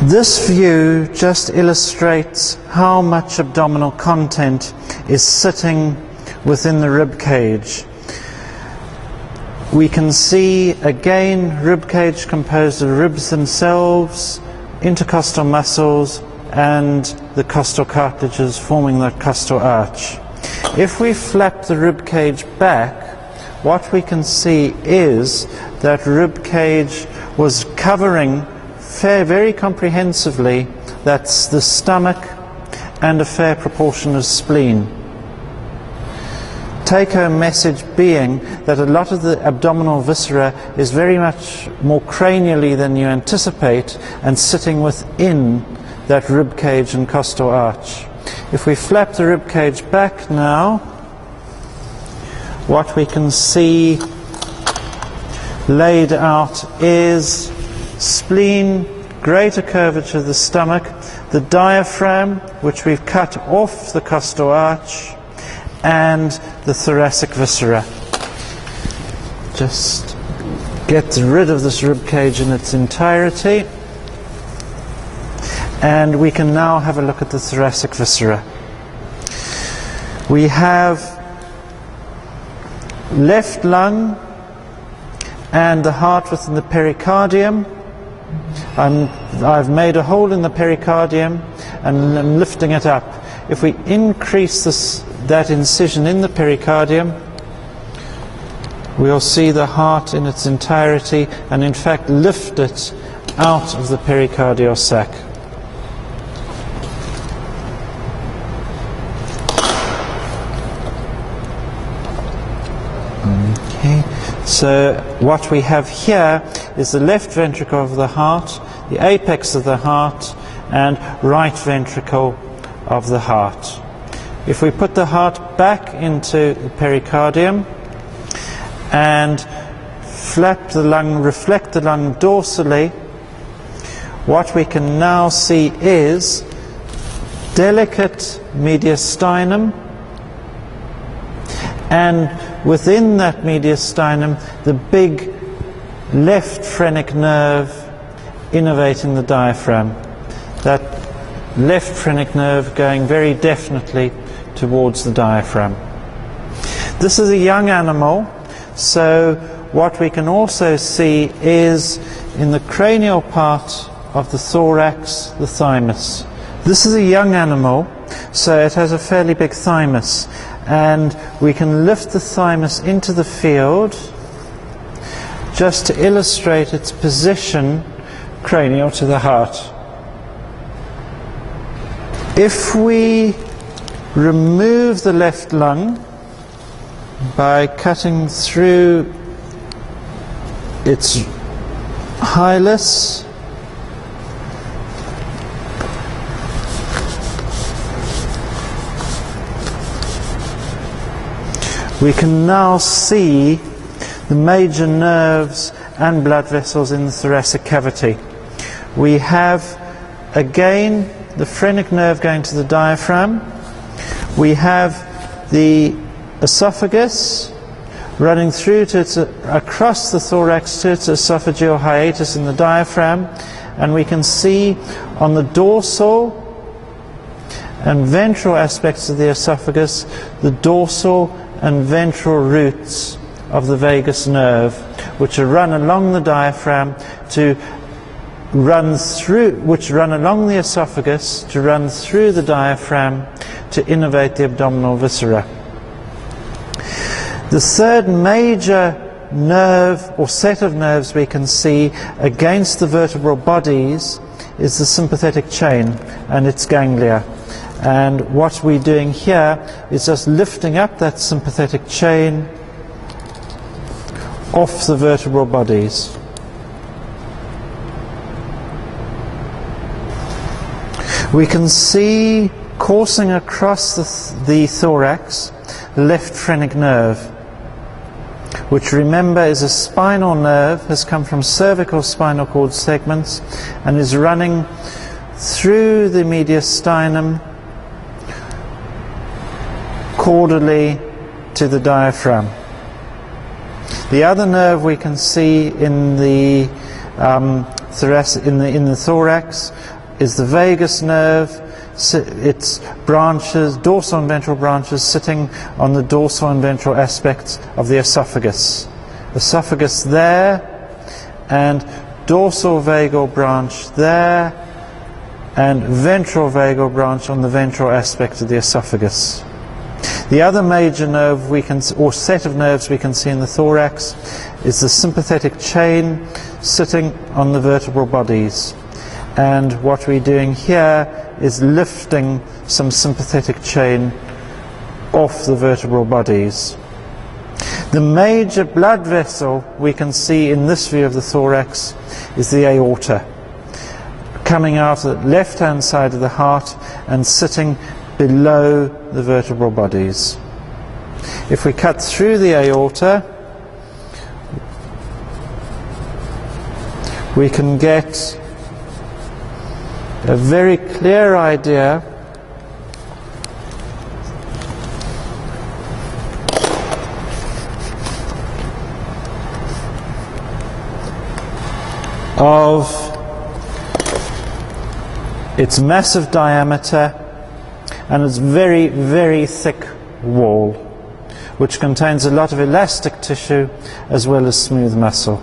This view just illustrates how much abdominal content is sitting within the rib cage. We can see again rib cage composed of ribs themselves, intercostal muscles, and the costal cartilages forming the costal arch. If we flap the rib cage back, what we can see is that rib cage was covering very comprehensively, that's the stomach and a fair proportion of spleen. Take-home message being that a lot of the abdominal viscera is very much more cranially than you anticipate and sitting within that rib cage and costal arch. If we flap the rib cage back now, what we can see laid out is spleen, greater curvature of the stomach, the diaphragm, which we've cut off the costal arch, and the thoracic viscera. Just get rid of this rib cage in its entirety, and we can now have a look at the thoracic viscera. We have left lung and the heart within the pericardium. I've made a hole in the pericardium and I'm lifting it up. If we increase that incision in the pericardium, we'll see the heart in its entirety and in fact lift it out of the pericardial sac. Okay, so what we have here is the left ventricle of the heart, the apex of the heart, and right ventricle of the heart. If we put the heart back into the pericardium and flap the lung, reflect the lung dorsally, what we can now see is delicate mediastinum, and within that mediastinum the big left phrenic nerve innervating the diaphragm. That left phrenic nerve going very definitely towards the diaphragm. This is a young animal, so what we can also see is in the cranial part of the thorax, the thymus. This is a young animal, so it has a fairly big thymus, and we can lift the thymus into the field just to illustrate its position cranial to the heart. If we remove the left lung by cutting through its hilus, we can now see the major nerves and blood vessels in the thoracic cavity. We have again the phrenic nerve going to the diaphragm. We have the esophagus running through to across the thorax to its esophageal hiatus in the diaphragm, and we can see on the dorsal and ventral aspects of the esophagus the dorsal and ventral roots of the vagus nerve, which are run along the diaphragm to run through, which run along the esophagus to run through the diaphragm to innervate the abdominal viscera. The third major nerve or set of nerves we can see against the vertebral bodies is the sympathetic chain and its ganglia. And what we're doing here is just lifting up that sympathetic chain off the vertebral bodies. We can see coursing across the thorax the left phrenic nerve, which remember is a spinal nerve, has come from cervical spinal cord segments and is running through the mediastinum caudally to the diaphragm. The other nerve we can see in the in the thorax is the vagus nerve. Its branches, dorsal and ventral branches, sitting on the dorsal and ventral aspects of the esophagus. Esophagus there, and dorsal vagal branch there, and ventral vagal branch on the ventral aspect of the esophagus. The other major nerve or set of nerves we can see in the thorax is the sympathetic chain sitting on the vertebral bodies. And what we're doing here is lifting some sympathetic chain off the vertebral bodies. The major blood vessel we can see in this view of the thorax is the aorta, coming out of the left-hand side of the heart and sitting below the vertebral bodies. If we cut through the aorta, we can get a very clear idea of its massive diameter and its very, very thick wall, which contains a lot of elastic tissue as well as smooth muscle.